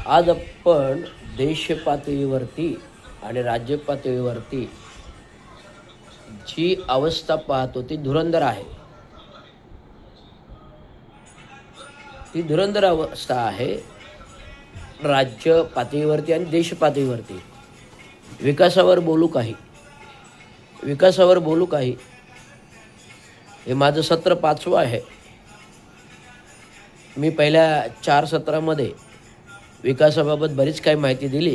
आज आपण देश पातळीवरती आणि राज्य पातळीवरती जी अवस्था पाहतो ती धुरंधर आहे. ती धुरंधर अवस्था आहे राज्य पातळीवरती आणि देश पातळीवरती. विकासावर बोलू काही. हे माझं सत्र 5वं आहे. मी पहिल्या 4 सत्रामध्ये विकासाबाबत बरीच काही माहिती दिली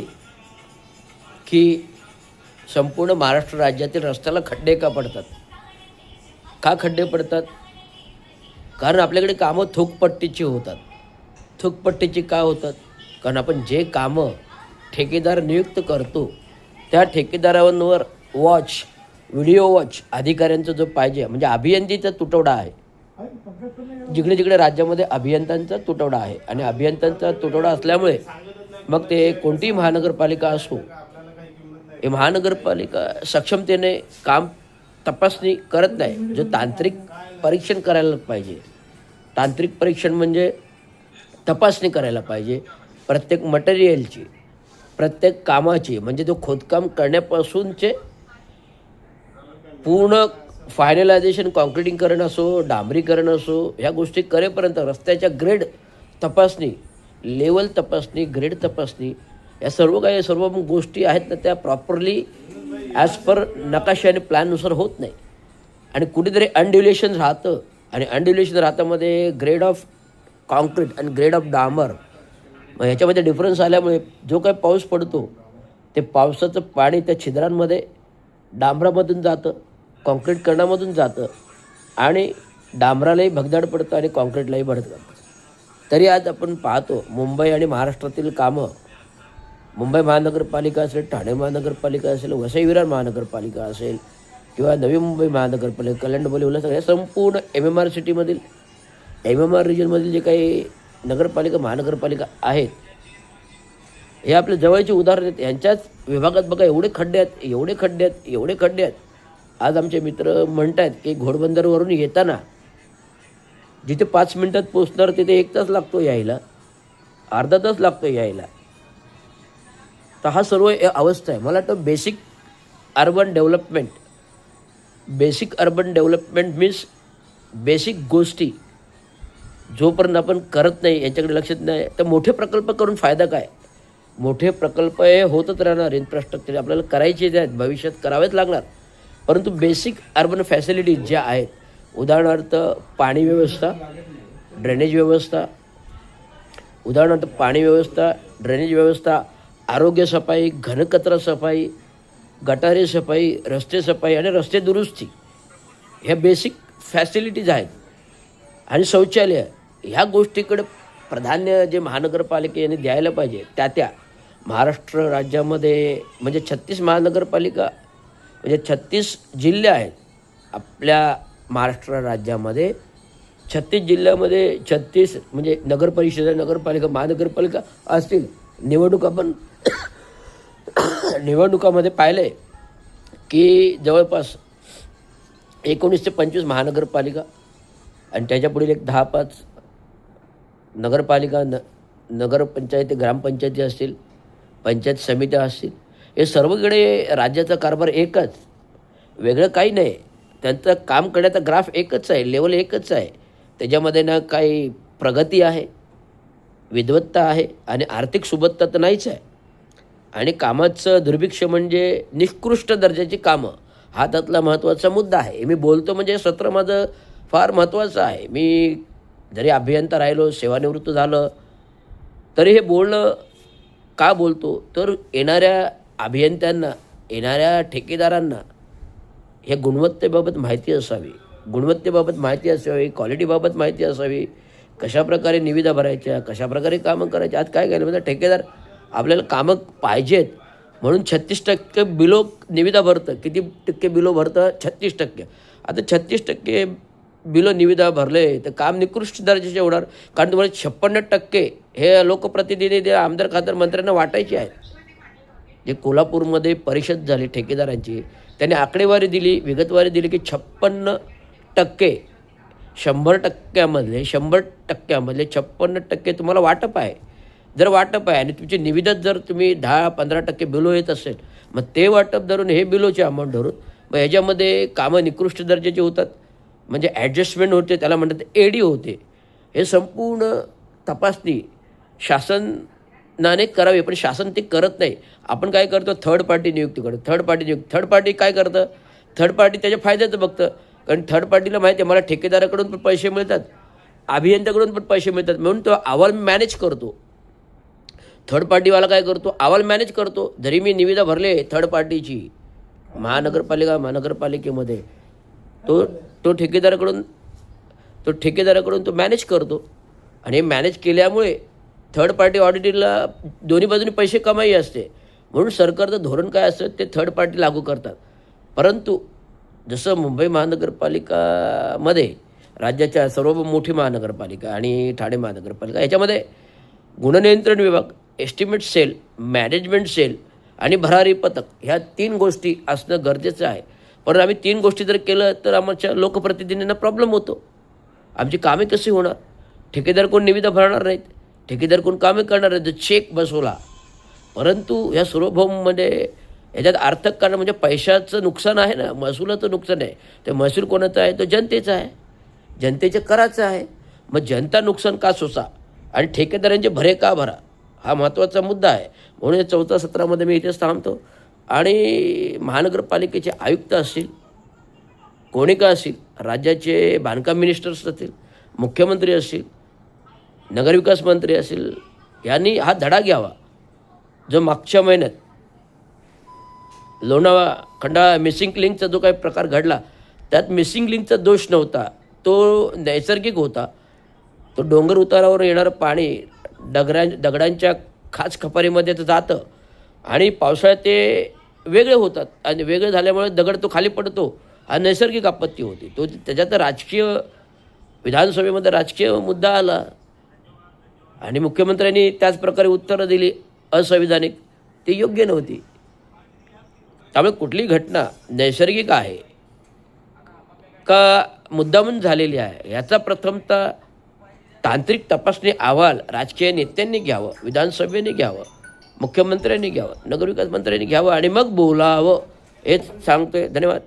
की संपूर्ण महाराष्ट्र राज्यातील रस्त्याला खड्डे का पडतात. का खड्डे पडतात? कारण आपल्याकडे कामं थोकपट्टीची होतात. थोकपट्टीची का होतात? कारण आपण जे कामं ठेकेदार नियुक्त करतो त्या ठेकेदारांवर व्हिडिओ वॉच अधिकाऱ्यांचा जो पाहिजे, म्हणजे अभियंतीचा तुटवडा आहे. जिकडे जिकडे राज्यामध्ये अभियंत्यांचा तुटवडा आहे आणि अभियंत्यांचा तुटवडा असल्यामुळे मग ते कोणतीही महानगरपालिका असो, हे महानगरपालिका सक्षमतेने काम तपासणी करत नाही. जो तांत्रिक परीक्षण करायला पाहिजे, तांत्रिक परीक्षण म्हणजे तपासणी करायला पाहिजे प्रत्येक मटेरियलची, प्रत्येक कामाची, म्हणजे तो खोदकाम करण्यापासूनचे पूर्ण फायनलायझेशन, कॉन्क्रिटिंगकरण असो, डांबरीकरण असो, ह्या गोष्टी करेपर्यंत रस्त्याच्या ग्रेड तपासणी, लेवल तपासणी, ग्रेड तपासणी, या सर्व गोष्टी आहेत ना, त्या प्रॉपरली ॲज पर नकाशा आणि प्लॅननुसार होत नाही. आणि कुठेतरी अनड्युलेशन राहतं आणि अनड्युलेशन राहतामध्ये ग्रेड ऑफ कॉन्क्रीट आणि ग्रेड ऑफ डांबर, मग ह्याच्यामध्ये डिफरन्स आल्यामुळे जो काही पाऊस पडतो ते पावसाचं पाणी त्या छिद्रांमध्ये डांबरामधून जातं, कॉन्क्रीट करणामधून जातं आणि डांबरालाही भगदाड पडतं आणि कॉन्क्रीटलाही भडक जातं. तरी आज आपण पाहतो मुंबई आणि महाराष्ट्रातील कामं, मुंबई महानगरपालिका असेल, ठाणे महानगरपालिका असेल, वसई विरार महानगरपालिका असेल किंवा नवी मुंबई महानगरपालिका, कल्याण, डोंबिवली, उल्हासनगर, संपूर्ण MMR सिटीमधील, MMR रिजनमधील जे काही नगरपालिका, महानगरपालिका आहेत, हे आपल्या जवळची उदाहरण आहेत. यांच्याच विभागात बघा एवढे खड्डे आहेत. आज आमचे मित्र म्हणत आहेत की घोडबंदरवरून येताना जिथे 5 मिनटात पोचणार तिथे 1 तास लागतो यायला, अर्धा तास लागतो यायला. तर हा सर्व अवस्था आहे. मला वाटतं basic urban development means basic गोष्टी जोपर्यंत आपण करत नाही, यांच्याकडे लक्षात नाही, तर मोठे प्रकल्प करून फायदा काय? मोठे प्रकल्प हे होतच राहणार. इन्फ्रास्ट्रक्चर आपल्याला करायचेच आहेत, भविष्यात करावेच लागणार. परंतु बेसिक अर्बन फॅसिलिटीज ज्या आहेत, उदाहरणार्थ पाणी व्यवस्था, ड्रेनेज व्यवस्था, आरोग्य सफाई, घनकचरा सफाई, गटारे सफाई, रस्ते सफाई आणि रस्ते दुरुस्ती, ह्या बेसिक फॅसिलिटीज आहेत. आणि शौचालय, ह्या गोष्टीकडे प्राधान्य जे महानगरपालिकेने द्यायला पाहिजे. त्या महाराष्ट्र राज्यामध्ये म्हणजे 36 महानगरपालिका, म्हणजे 36 जिल्हे आहेत आपल्या महाराष्ट्र राज्यामध्ये. 36 जिल्ह्यामध्ये 36 म्हणजे नगरपरिषद, नगरपालिका, महानगरपालिका असतील. निवडणुकामध्ये पाहिलं की जवळपास 19 ते 25 महानगरपालिका आणि त्याच्या पुढील एक 10-5 नगरपालिका, नगरपंचायती, ग्रामपंचायती असतील, पंचायत समित्या असतील. हे सर्वकडे राज्याचा कारभार एकच, वेगळं काही नाही. त्यांचं काम करण्याचा ग्राफ एकच आहे, लेवल एकच आहे. त्याच्यामध्ये ना काही प्रगती आहे, विद्वत्ता आहे आणि आर्थिक सुबत्ता तर नाहीच आहे. आणि कामाचं दुर्भिक्ष म्हणजे निकृष्ट दर्जाची कामं, हा त्यातला महत्त्वाचा मुद्दा आहे. मी बोलतो म्हणजे सत्र माझं फार महत्त्वाचं आहे. मी जरी अभियंता राहिलो, सेवानिवृत्त झालं, तरी हे बोलणं का बोलतो, तर येणाऱ्या अभियंत्यांना, येणाऱ्या ठेकेदारांना हे गुणवत्तेबाबत माहिती असावी, क्वालिटीबाबत माहिती असावी, कशाप्रकारे निविदा भरायच्या, कशाप्रकारे कामं करायची. आज काय केलं म्हणजे ठेकेदार आपल्याला कामं पाहिजेत म्हणून 36% बिलो निविदा भरतं. किती टक्के बिलो भरतं? 36%. आता 36% बिलो निविदा भरले तर काम निकृष्ट दर्जाचे होणार. कारण तुम्हाला 56% हे लोकप्रतिनिधी, आमदार, खासदार, मंत्र्यांना वाटायचे आहेत. जे कोल्हापूरमध्ये परिषद झाली ठेकेदारांची, त्यांनी आकडेवारी दिली, विगतवारी दिली की 56% 100% 100% 56% तुम्हाला वाटप आहे. जर वाटप आहे आणि तुमची निविदात जर तुम्ही 10-15% बिलो येत असेल, मग ते वाटप धरून हे बिलोचे अमाऊंट धरून मग ह्याच्यामध्ये कामं निकृष्ट दर्जाचे होतात, म्हणजे ॲडजस्टमेंट होते, त्याला म्हणतात एडी होते. हे संपूर्ण तपासणी शासनाने करावी, पण शासन ते करत नाही. आपण काय करतो, थर्ड पार्टी नियुक्ती करतो. थर्ड पार्टी काय करतं, थर्ड पार्टी त्याच्या फायद्याचं बघतं. कारण थर्ड पार्टीला माहिती आहे मला ठेकेदाराकडून पण पैसे मिळतात, अभियंत्याकडून पण पैसे मिळतात, म्हणून तो अहवाल मॅनेज करतो. थर्ड पार्टीवाला काय करतो, अहवाल मॅनेज करतो. जरी मी निविदा भरले थर्ड पार्टीची महानगरपालिकेमध्ये, तो ठेकेदाराकडून तो मॅनेज करतो. आणि हे मॅनेज केल्यामुळे थर्ड पार्टी ऑडिटिंगला दोन्ही बाजूनी पैसे कमाई असते. म्हणून सरकारचं धोरण काय असतं ते थर्ड पार्टी लागू करतात. परंतु जसं मुंबई महानगरपालिकामध्ये राज्याच्या सर्व मोठी महानगरपालिका आणि ठाणे महानगरपालिका याच्यामध्ये गुणनियंत्रण विभाग, एस्टिमेट सेल, मॅनेजमेंट सेल आणि भरारी पथक ह्या 3 गोष्टी असणं गरजेचं आहे. पण आम्ही 3 गोष्टी जर केलं तर आमच्या लोकप्रतिनिधींना प्रॉब्लेम होतो. आमची कामे कशी होणार, ठेकेदार कोण निविदा भरणार नाहीत, ठेकेदार कोण कामे करणार नाहीत, चेक बसवला. परंतु ह्या सार्वभौममध्ये याच्यात अर्थक कारण म्हणजे पैशाचं नुकसान आहे ना, महसुलाचं नुकसान आहे. ते महसूल कोणाचा आहे, तो जनतेचा आहे, जनतेच्या कराचा आहे. मग जनता नुकसान का सोसा आणि ठेकेदारांचे भरे का भरा, हा महत्त्वाचा मुद्दा आहे. म्हणून 4थ्या सत्रामध्ये मी इथेच थांबतो. आणि महानगरपालिकेचे आयुक्त असतील, कोणी का असतील, राज्याचे बांधकाम मिनिस्टर्स असतील, मुख्यमंत्री असतील, नगरविकास मंत्री असतील, यांनी हा धडा घ्यावा. जो मागच्या महिन्यात लोणावळा खंडाळा मिसिंग लिंकचा जो काही प्रकार घडला, त्यात मिसिंग लिंकचा दोष नव्हता, तो नैसर्गिक होता. तो डोंगर उतारावर येणारं पाणी दगडांच्या खाच खपारीमध्ये जातं आणि पावसाळ्यात ते वेगळे होतात आणि वेगळे झाल्यामुळे दगड तो खाली पडतो. हा नैसर्गिक आपत्ती होती. तो त्याच्यात विधानसभेमध्ये राजकीय मुद्दा आला आणि मुख्यमंत्र्यांनी त्याच प्रकारे उत्तरं दिली असंविधानिक, ती योग्य नव्हती. त्यामुळे कुठली घटना नैसर्गिक आहे का मुद्दामून झालेली आहे याचा प्रथमतः तांत्रिक तपासणी अहवाल राजकीय नेत्यांनी घ्यावं, विधानसभेने घ्यावं, मुख्यमंत्र्यांनी घ्यावं, नगरविकास मंत्र्यांनी घ्यावं आणि मग बोलावं, हेच सांगतोय. धन्यवाद.